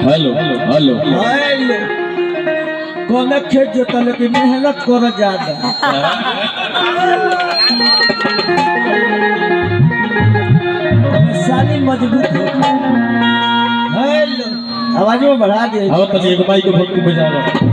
Hello hello hello कोने खेत जोता लेकिन मेहनत कर ज्यादा साली मजबूत हो। हेलो आवाज में बढ़ा दे। आओ तो एक माइक को भक्ति बजा रहा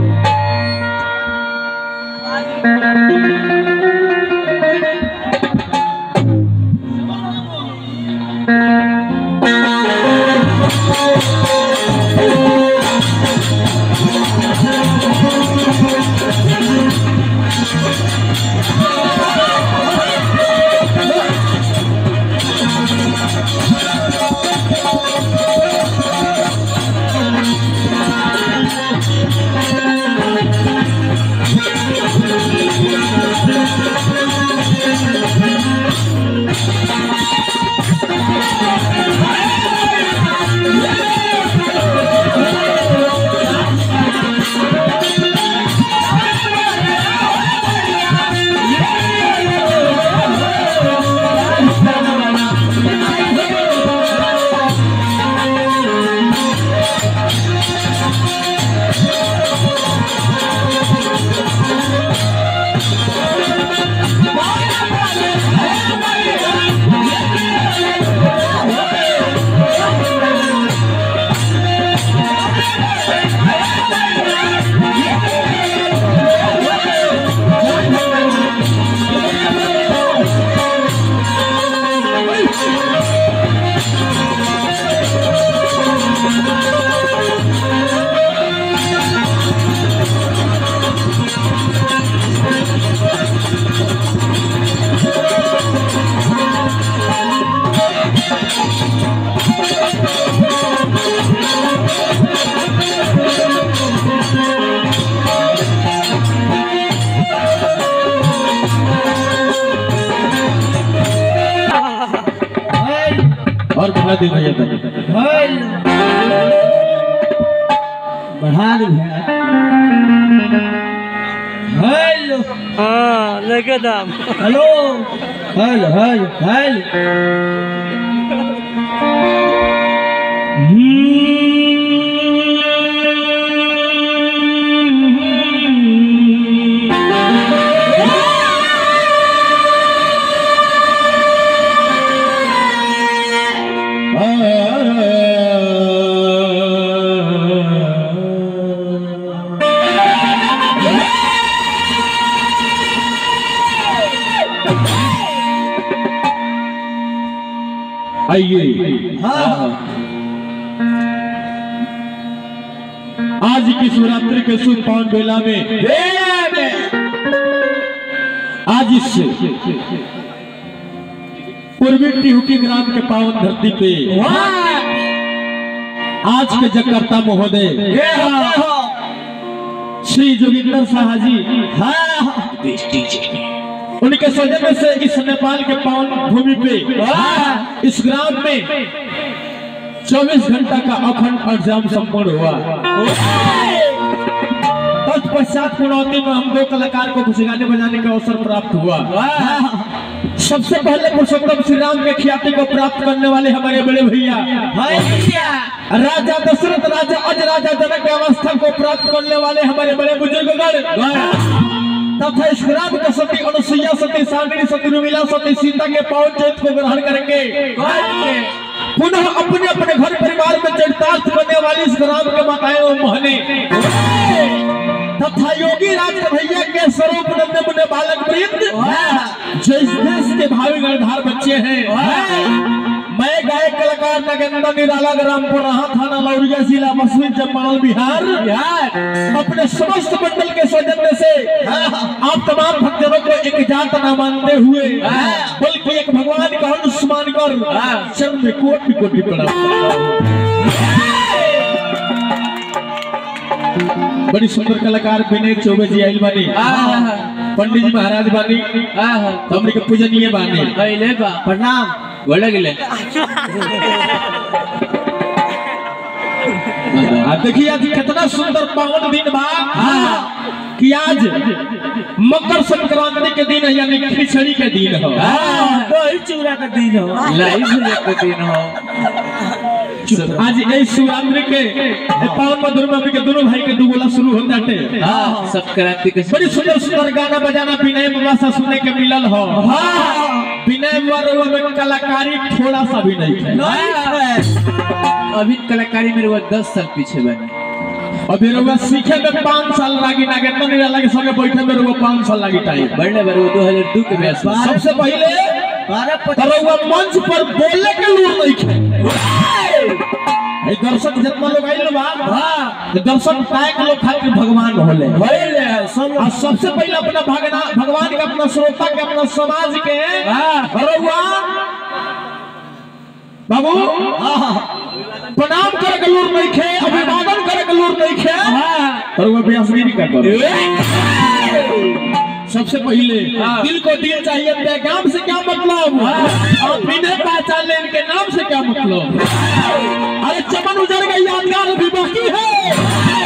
और बढ़ा दे भैया बढ़ा दे भैया। हेलो हाँ लगे दाम हेलो हेलो हेलो हेलो आइए। हाँ आज की शिवरात्रि के शुभ पावन बेला में आज इस पूर्वी टिहुकी ग्राम के पावन धरती पे आज के जगकर्ता महोदय श्री जोगिंदर शाह जी उनके सौजन्य से इस नेपाल के पावन भूमि पे इस ग्राम में 24 घंटा का अखंड एग्जाम संपन्न हुआ। तत्पश्चात पुनौती में हम 2 कलाकार को कुछ गाने बजाने का अवसर प्राप्त हुआ। सबसे पहले पुरुषोत्तम श्री राम के ख्याति को प्राप्त करने वाले हमारे बड़े भैया राजा दशरथ राजा अज राजा जनक की अवस्था को प्राप्त करने वाले हमारे बड़े बुजुर्गगण तथा इस ग्राम के सती अनुसुईया सती सावित्री सती रुमिला सती सीता के पावन चरित्र को ग्रहण करके पुनः अपने अपने घर परिवार में चरितार्थ बनने वाली इस ग्राम के माताएं और बहने तथा योगी राज भैया के स्वरूप नन्हे मुन्ने बालक वृंद जो इस देश के भावी गणधार बच्चे हैं। मैं गायक कलाकार नगेंद्र निराला रामपुर रहा थाना लौरिया जिला मसूरी चंपारण बिहार अपने समस्त मंडल के सौजन्य से आप तमाम भक्तों को एक जात न मानते हुए बल्कि एक भगवान का अंश मानकर चरण में कोटि कोटि प्रणाम। बड़ी सुंदर कलाकार विनय चौबे जी आइल बानी पंडित जी महाराज बानी हमने के पूजनीय बानी प्रणाम बोला गिले। देखिए आज कितना सुंदर पावन दिन बा कि आज मकर संक्रांति के दिन है यानी खिचड़ी के दिन हो दही चूड़ा का दिन हो लाई के दिन हो। आज इस शिवरात्रि के पावन मधुर में के दोनों भाई के दुगोला शुरू होता है। सब क्रांति के बड़ी सुंदर सुंदर गाना बजाना विनय बाबा से सुनने के मिलल हो। विनय बाबा में कलाकारी थोड़ा सा भी नहीं है। अभी कलाकारी मेरे वो 10 साल पीछे बने। अभी रोगा सीखे में 5 साल लगी नागेंद्र निराला के संगे बैठे में रोगा 5 साल लगी टाइम बढ़ने बार वो 2002 के बैच में सबसे पहले रोगा मंच पर बोलने के लूर नहीं खे दर्शक जितना लोग आइल बा दर्शक काय के लोग खातिर भगवान होले सबसे पहले अपना भगवान के अपना श्रोता के अपना समाज के रोगा बाबू प्रणाम करे के लूर नहीं खे अभिवादन करे के लूर नहीं खे और वो बेअसगी का करो। सबसे पहले दिल को दिल चाहिए पैगाम से क्या मतलब और बिना पहचान ले इनके नाम से क्या मतलब। अरे चमन उजड़ गई यादगार अभी बाकी है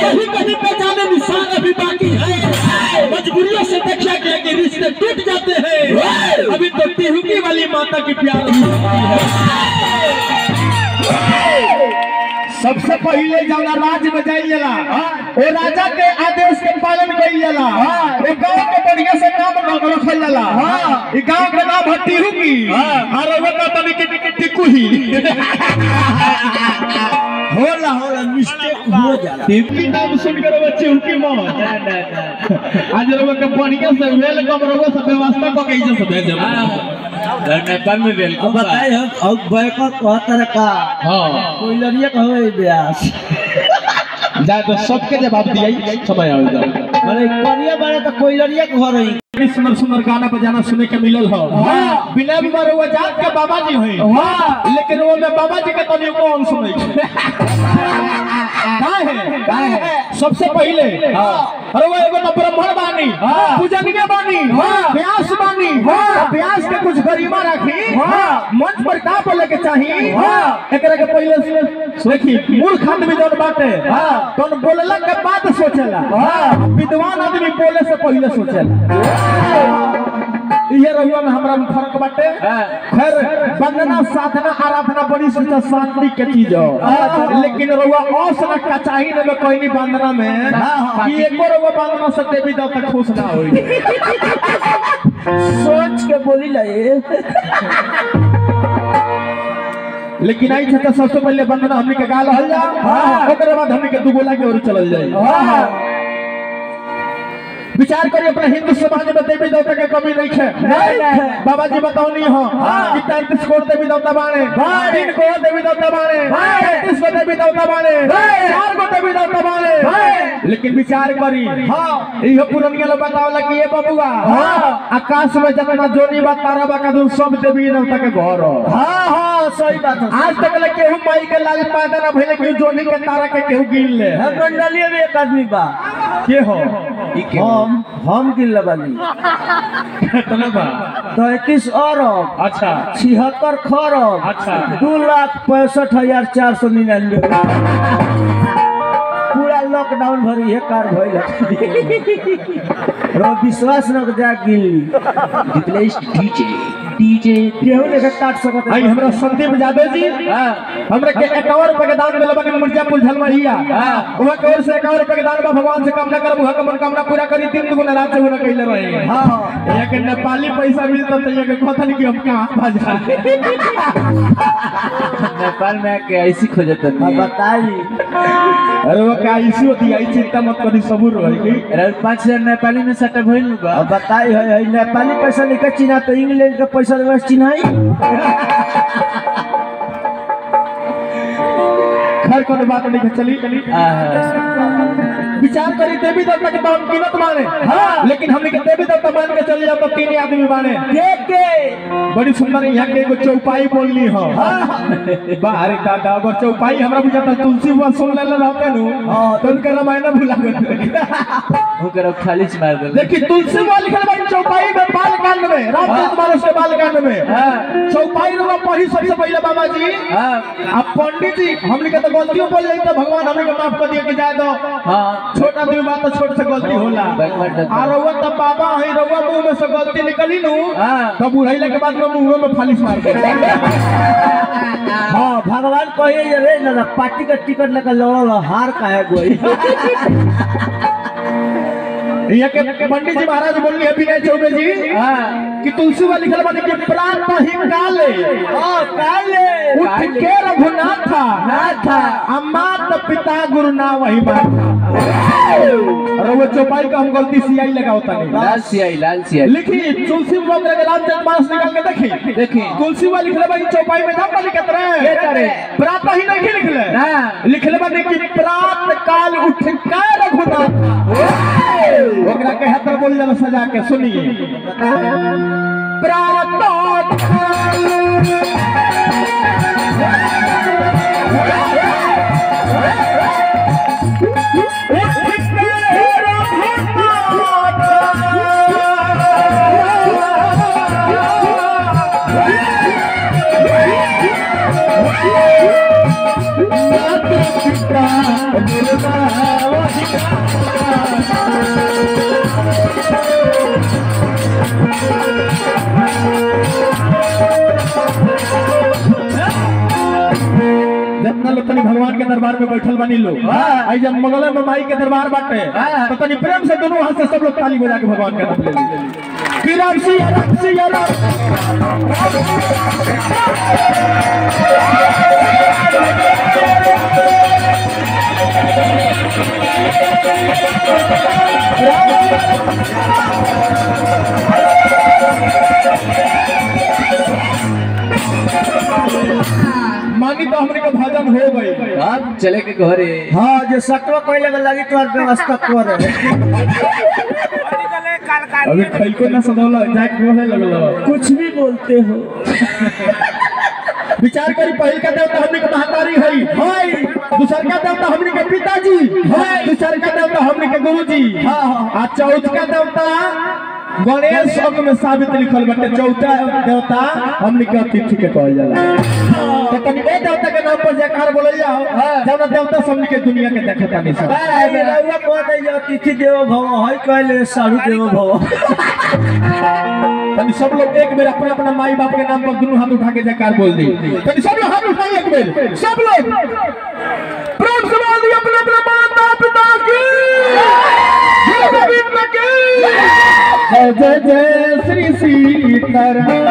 कहीं कहीं पहचाने निशान अभी बाकी है मजबूरियों से देखा गया कि रिश्ते टूट जाते हैं अभी तो टिहुकी वाली माता की प्यार सबसे पहले जब राज बजाई जाला वो राजा के आदेश के पालन कइल जाला वो गांव के बढ़िया से नाम रखल जाला ई गांव के नाम है टिहुकी और वो का तनी के टिकुही होला मिस्टेक हो जाला टिहुकी नाम सुन कर बच्चे हुकी मो आज लोग के बढ़िया से वेलकम रोगो सब व्यवस्था को कैसे से भेजे नेपाल में वेलकम बताए हम अब बैकअप कहतर का हां कोई लड़िया कहवे ब्यास जा तो सबके जवाब दिया समय आवेगा माने करिया बारे तो कोई लड़िया घर इतनी सुंदर सुंदर गाना बजाना सुने के मिलल हो। बिना बीमार हुआ जात के बाबा जी हुई, लेकिन वो में बाबा जी के तनियो कौन सुने का है सबसे पहले अरे वो एगो तो ब्राह्मण बानी, पूजनीय बानी, व्यास बानी, व्यास के कुछ गरिमा रखी, मंच पर का बोले के चाहिए एकरा के पहले देखी। मूर्ख आदमी जौन बाटे कौन बोलला के बाद सोचेला, विद्वान आदमी बोले से पहले सोचेला। ये रहुआ में हमरा में फर्क बाटे। खैर वंदना साधना आराधना बड़ी सोचा शांति के चीज हो, लेकिन रहुआ औसना का चाहिए न कोई नहीं वंदना में कि एको रहुआ वंदना से देवी देवता खुश ना होई। सोच के बोली ले। लेकिन आई छता सबसे पहले वंदना हमनी के गाल हल जा, ओकरे बाद हमनी के दू गोला के और चलल जाई। विचार करिए अपने हिंदू समाज में देवी देवता के कमी नहीं है। बाबा जी बताओ नहीं हो कि 33 करोड़ देवी देवता बाने, 3 करोड़ देवी देवता बाने, 33 को देवी देवता बाने, 4 को देवी देवता बाने। लेकिन विचार करी ये पुरानिया लोग बतावला कि ये बबुआ आकाश में जितना जोनी बा तारा बा का सब देवी देवता के घर हो। हां सही बात है। आज तक ले केहू माई के लाल पैदा ना भइले केहू जोनी के तारा के केहू गिन ले। मंडलीय में एक आदमी बा के हो हम गिन लबानी कितना बा 33 अरब अच्छा 76 खरब अच्छा 2,65,499 पूरा लॉकडाउन भरी है कार भइल रो विश्वास न जा गिन रिप्लेस डीजे केहू ने काट सकत। आई हमरा संदीप यादव जी हमरा के 51 रुपए के दान देले बानी मिर्जापुर झलमरिया। ओहा के ओर से 51 रुपए के दान बा भगवान से कामना करब ओहा के मनोकामना पूरा करी 3 दुगुना रात होना कइले रहे। हां ये के नेपाली पैसा मिलता त ये के कथन कि हम कहां भाजा नेपाल में के ऐसी खोजत नहीं बताई। अरे वो का इसी होती है, चिंता मत करी सबूर रही। अरे 5000 नेपाली में सटा भइल बा। बताई है नेपाली पैसा लेके चीना तो इंग्लैंड का पैसा लेके चिन्हाई। खैर कोनो बात नहीं चली। विचार करी देवी देवता के दाम कीमत माने, लेकिन हमने के देवी देवता मान के चल जाओ तो 3 आदमी माने के बड़ी सुंदर यहाँ के एगो चौपाई बोलनी हो। बाहर दादा अगर चौपाई हमरा बुझाता तुलसी बुआ सुन लेले रहते नु तो उनके रामायण भुला गए ओकरा खाली मार दे। देखी तुलसी बुआ लिखल बा चौपाई में बालकांड में रामचरितमानस के बालकांड में चौपाई रो पढ़ी सबसे पहले बाबा जी अब पंडित जी हमने के तो गलतियों बोल जाई तो भगवान हमने के माफ कर दिए कि जाए दो। छोटा आदमी बात तो छोट से गलती होला और रउआ तो बाबा है रउआ मुंह में से गलती निकली नु तो बुढ़ाइला के बाद में मुंह में फालिश मार दे। हां भगवान कहे रे ना पार्टी का टिकट लेकर लड़ल हार काहे गोई। ये के पंडित जी महाराज बोलनी है विनय चौबे जी कि तुलसी वाली लिखल बानी कि प्रातः ही काले उठ के रघुनाथ था अमात पिता गुरु ना वही बात। अरे वो चौपाई का हम गलती सियाई लगावता नहीं लाल सियाई लिखी तुलसी वगैरह के रामचरितमानस निकाल के देखी तुलसी वाली लिखले बानी चौपाई में जाप लिखत रहे प्रातः ही नहीं लिखले लिखले बानी कि प्रातः काल उठ के रघुनाथ ओकरा के हतर बोल जब सजा के सुनिए तनी भगवान के दरबार में बैठल बनी लोग आई जब मंगल में माई के दरबार बाटे तो तनी प्रेम से दोनों हाथ से सब लोग ताली बजा के भगवान का नाम ले ली। राम सिया मानी तो हमने का भजन हो गई अब चले के घरे। हाँ जो सटवा कोई लगे लगी तो व्यवस्था कर अभी खई को ना सदौला जाके रोहे लगलो। कुछ भी बोलते हो। विचार करी पहिल का देवता हमनी के महतारी है दूसर का देवता हमनी के पिताजी है तीसर का देवता हमनी के गुरुजी आ चौथ का देवता गणेश अंग में साबित लिखल बाटे चौथा देवता हमनी के अतिथि के कहल जाला। तो तनी ए देवता के नाम पर जयकार बोलल जाओ जौना देवता हमनी के दुनिया के देखता नहीं सब। रउआ कहते जो अतिथि देवो भव है कहले साधु देवो भव। तनी सब लोग एक बेर अपना अपना माई बाप के नाम पर दोनों हाथ उठा के जयकार बोल दी। तनी सब लोग हाथ उठाइए एक बेर सब लोग प्रेम से बोल दिए अपने अपने माता पिता की जय गोविंद की जय जय जय श्री सीताराम।